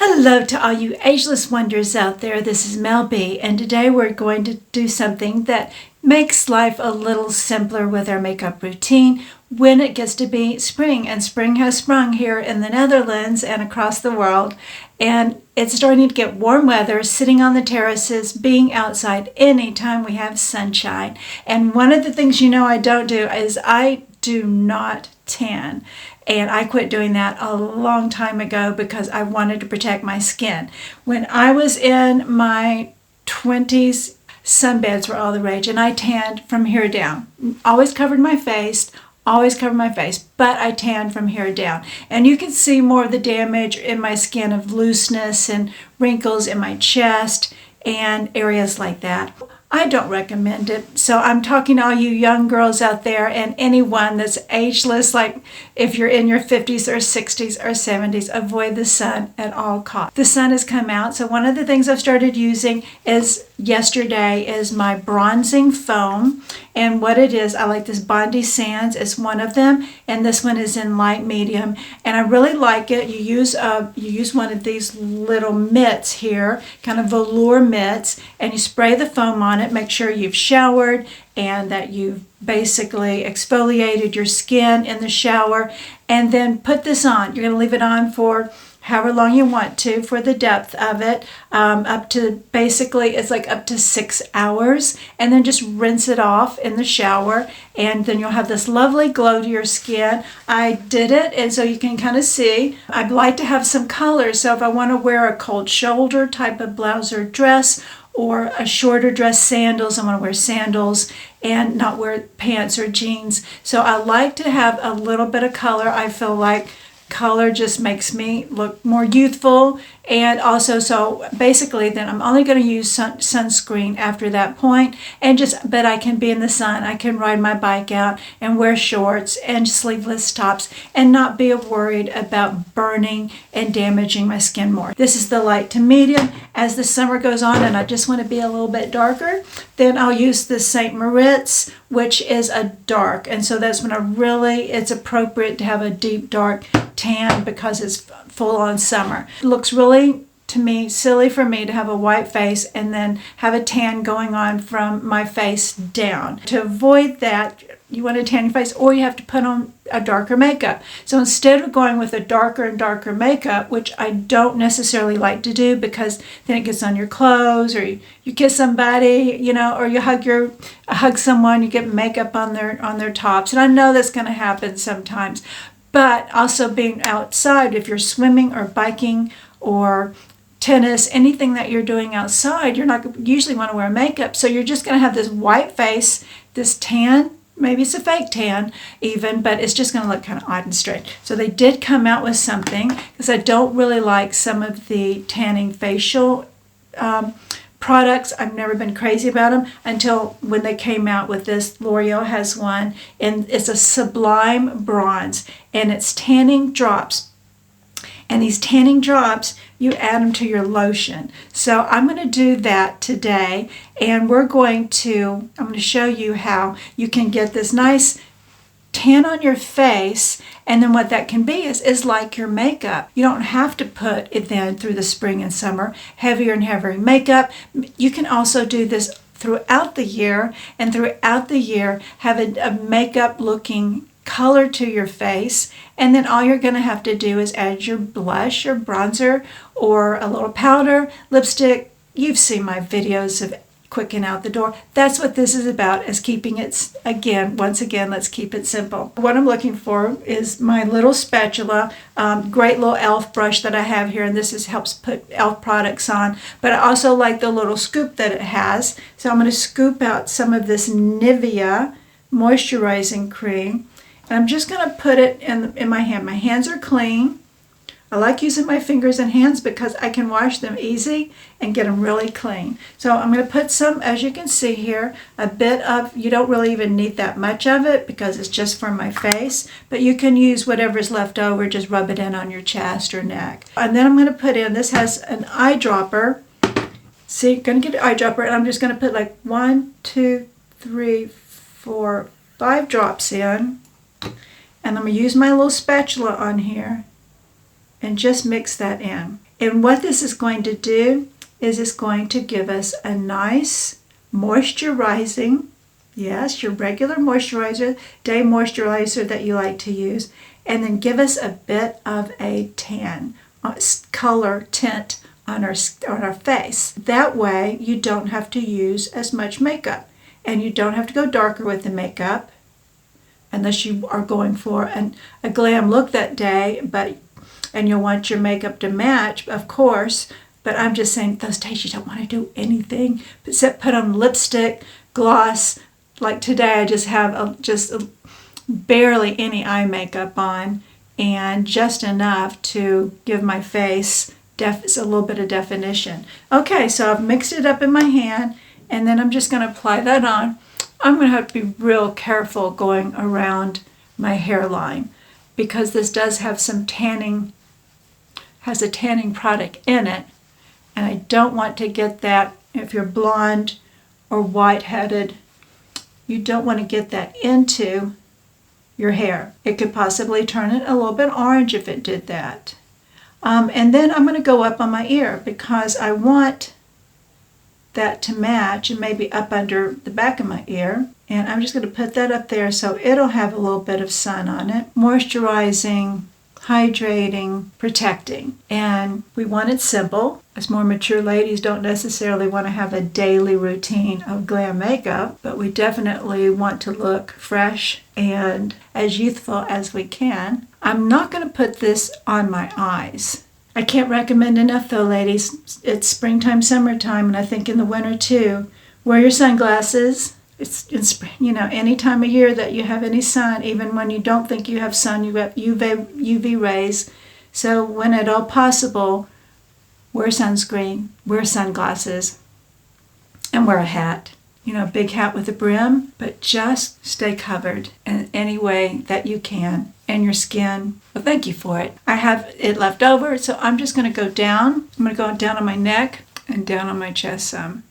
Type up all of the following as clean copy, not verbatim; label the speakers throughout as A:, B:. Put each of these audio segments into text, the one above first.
A: Hello to all you ageless wonders out there. This is Mel B, and today we're going to do something that makes life a little simpler with our makeup routine when it gets to be spring. And spring has sprung here in the Netherlands and across the world. And it's starting to get warm weather, sitting on the terraces, being outside anytime we have sunshine. And one of the things I don't do is I do not tan. And I quit doing that a long time ago because I wanted to protect my skin. When I was in my 20s, sunbeds were all the rage, and I tanned from here down. Always covered my face, but I tanned from here down. And you can see more of the damage in my skin of looseness and wrinkles in my chest and areas like that. I don't recommend it. So I'm talking to all you young girls out there and anyone that's ageless, like if you're in your 50s or 60s or 70s, avoid the sun at all costs. The sun has come out, so one of the things I've started using yesterday is my bronzing foam. And what it is, I like this Bondi Sands. It's one of them, and this one is in light medium. And I really like it. You use one of these little mitts here, kind of velour mitts, and you spray the foam on it. Make sure you've showered and that you've basically exfoliated your skin in the shower, and then put this on. You're going to leave it on for however long you want to for the depth of it, up to basically it's like up to 6 hours, and then just rinse it off in the shower, and then you'll have this lovely glow to your skin. I did it, and so you can kind of see. I'd like to have some color, so if I want to wear a cold shoulder type of blouse or dress, or a shorter dress, sandals, I want to wear sandals and not wear pants or jeans. So I like to have a little bit of color. I feel like color just makes me look more youthful, and also so basically then I'm only going to use sunscreen after that point, but I can be in the sun, I can ride my bike out and wear shorts and sleeveless tops and not be worried about burning and damaging my skin more. This is the light to medium. As the summer goes on and I just want to be a little bit darker, then I'll use the St. Moritz, which is a dark, and so that's when it's appropriate to have a deep dark tan because it's full on summer. It looks really, to me, silly for me to have a white face and then have a tan going on from my face down. To avoid that, you want to tan your face, or you have to put on a darker makeup. So instead of going with a darker and darker makeup, which I don't necessarily like to do because then it gets on your clothes, or you kiss somebody, or you hug someone, you get makeup on their tops. And I know that's going to happen sometimes. But also being outside, if you're swimming or biking or tennis, anything that you're doing outside, you're not usually want to wear makeup. So you're just going to have this white face, this tan. Maybe it's a fake tan even, but it's just going to look kind of odd and strange. So they did come out with something, because I don't really like some of the tanning facial products. I've never been crazy about them until when they came out with this. L'Oreal has one, and it's a Sublime Bronze, and it's tanning drops. And these tanning drops, you add them to your lotion. So I'm going to do that today, and I'm going to show you how you can get this nice tan on your face, and then what that can be is like your makeup. You don't have to put it then through the spring and summer, heavier and heavier makeup. You can also do this throughout the year, and throughout the year have a makeup looking color to your face, and then all you're going to have to do is add your blush or bronzer or a little powder, lipstick. You've seen my videos of quicken out the door. That's what this is about, is keeping it, once again, let's keep it simple. What I'm looking for is my little spatula, great little e.l.f. brush that I have here, and this helps put e.l.f. products on, but I also like the little scoop that it has. So I'm going to scoop out some of this Nivea moisturizing cream, and I'm just going to put it in my hand. My hands are clean. I like using my fingers and hands because I can wash them easy and get them really clean. So I'm going to put some, as you can see here, a bit of, you don't really even need that much of it because it's just for my face, but you can use whatever's left over, just rub it in on your chest or neck. And then I'm going to put in, this has an eyedropper. See, I'm going to get an eyedropper, and I'm just going to put like 1, 2, 3, 4, 5 drops in. And I'm going to use my little spatula on here and just mix that in. And what this is going to do is it's going to give us a nice moisturizing, yes, your regular moisturizer, day moisturizer that you like to use, and then give us a bit of a tan color tint on our face. That way you don't have to use as much makeup, and you don't have to go darker with the makeup unless you are going for a glam look that day, and you'll want your makeup to match, of course. But I'm just saying, those days you don't want to do anything except put on lipstick, gloss. Like today, I just have barely any eye makeup on, and just enough to give my face a little bit of definition. Okay, so I've mixed it up in my hand, and then I'm just going to apply that on. I'm going to have to be real careful going around my hairline because this does have some tanning, has a tanning product in it, and I don't want to get that. If you're blonde or white-headed, you don't want to get that into your hair. It could possibly turn it a little bit orange if it did that. And then I'm going to go up on my ear because I want that to match, and maybe up under the back of my ear. And I'm just going to put that up there so it'll have a little bit of sun on it. Moisturizing, hydrating, protecting. And we want it simple. As more mature ladies don't necessarily want to have a daily routine of glam makeup, but we definitely want to look fresh and as youthful as we can. I'm not going to put this on my eyes. I can't recommend enough though, ladies. It's springtime, summertime, and I think in the winter too. Wear your sunglasses. It's spring, any time of year that you have any sun, even when you don't think you have sun, you have UV rays. So when at all possible, wear sunscreen, wear sunglasses, and wear a hat. A big hat with a brim, but just stay covered in any way that you can. And your skin, well, thank you for it. I have it left over, so I'm just going to go down. I'm going to go down on my neck and down on my chest some.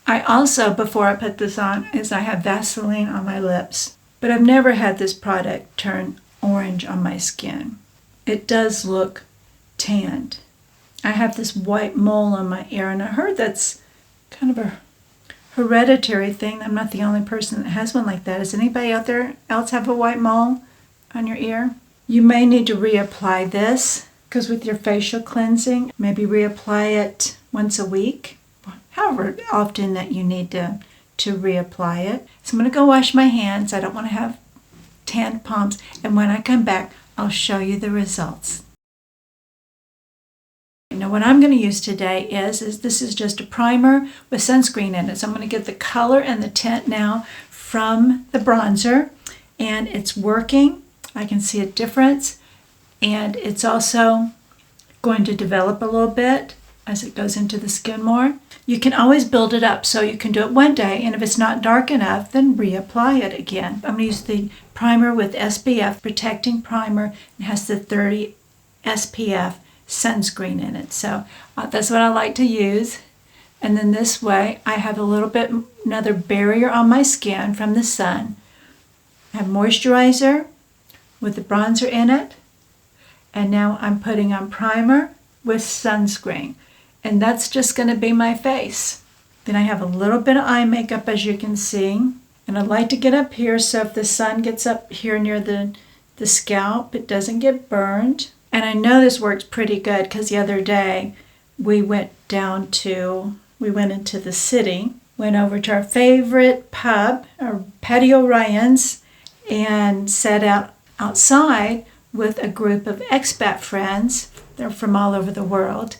A: I also, before I put this on, I have Vaseline on my lips. But I've never had this product turn orange on my skin. It does look tanned. I have this white mole on my ear, and I heard that's kind of a hereditary thing. I'm not the only person that has one like that. Does anybody out there else have a white mole on your ear? You may need to reapply this, because with your facial cleansing, maybe reapply it once a week, however often that you need to reapply it. So I'm going to go wash my hands. I don't want to have tanned palms, and when I come back, I'll show you the results. Now what I'm going to use today is this is just a primer with sunscreen in it. So I'm going to get the color and the tint now from the bronzer, and it's working. I can see a difference, and it's also going to develop a little bit as it goes into the skin more. You can always build it up, so you can do it one day, and if it's not dark enough, then reapply it again. I'm going to use the primer with SPF, protecting primer. It has the 30 SPF sunscreen in it, so that's what I like to use. And then this way I have a little bit another barrier on my skin from the sun. I have moisturizer with the bronzer in it, and now I'm putting on primer with sunscreen, and that's just going to be my face. Then I have a little bit of eye makeup, as you can see, and I like to get up here so if the sun gets up here near the scalp, it doesn't get burned. And I know this works pretty good because the other day we went into the city, went over to our favorite pub, our Patio Ryan's, and sat outside with a group of expat friends. They're from all over the world.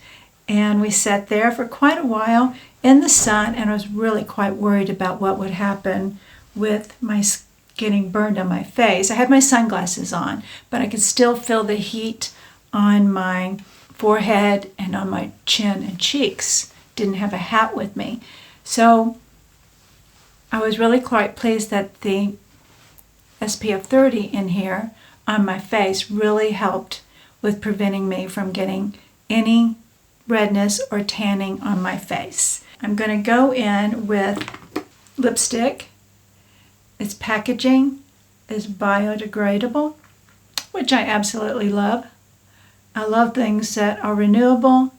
A: And we sat there for quite a while in the sun, and I was really quite worried about what would happen with my getting burned on my face. I had my sunglasses on, but I could still feel the heat on my forehead and on my chin and cheeks. Didn't have a hat with me. So I was really quite pleased that the SPF 30 in here on my face really helped with preventing me from getting any redness or tanning on my face. I'm going to go in with lipstick. Its packaging is biodegradable, which I absolutely love. I love things that are renewable.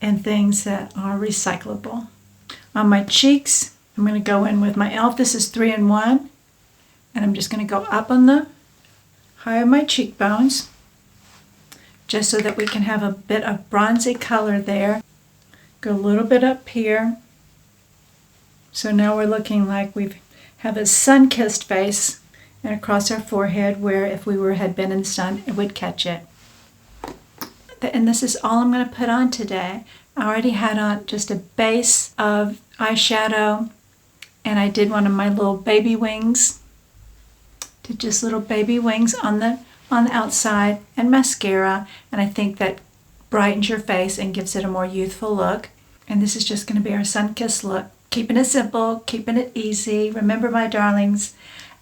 A: and things that are recyclable. On my cheeks, I'm going to go in with my e.l.f. This is 3-in-1. And I'm just going to go up on the high of my cheekbones, just so that we can have a bit of bronzy color there. Go a little bit up here. So now we're looking like we have a sun-kissed face, and across our forehead where if we had been in the sun, it would catch it. And this is all I'm going to put on today. I already had on just a base of eyeshadow, and I did one of my little baby wings. Did just little baby wings on the outside, and mascara, and I think that brightens your face and gives it a more youthful look. And this is just going to be our sun-kissed look. Keeping it simple, keeping it easy. Remember, my darlings,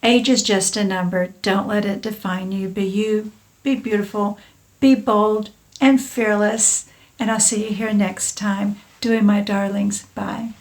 A: age is just a number. Don't let it define you. Be beautiful, be bold and fearless. And I'll see you here next time. Doing my darlings. Bye.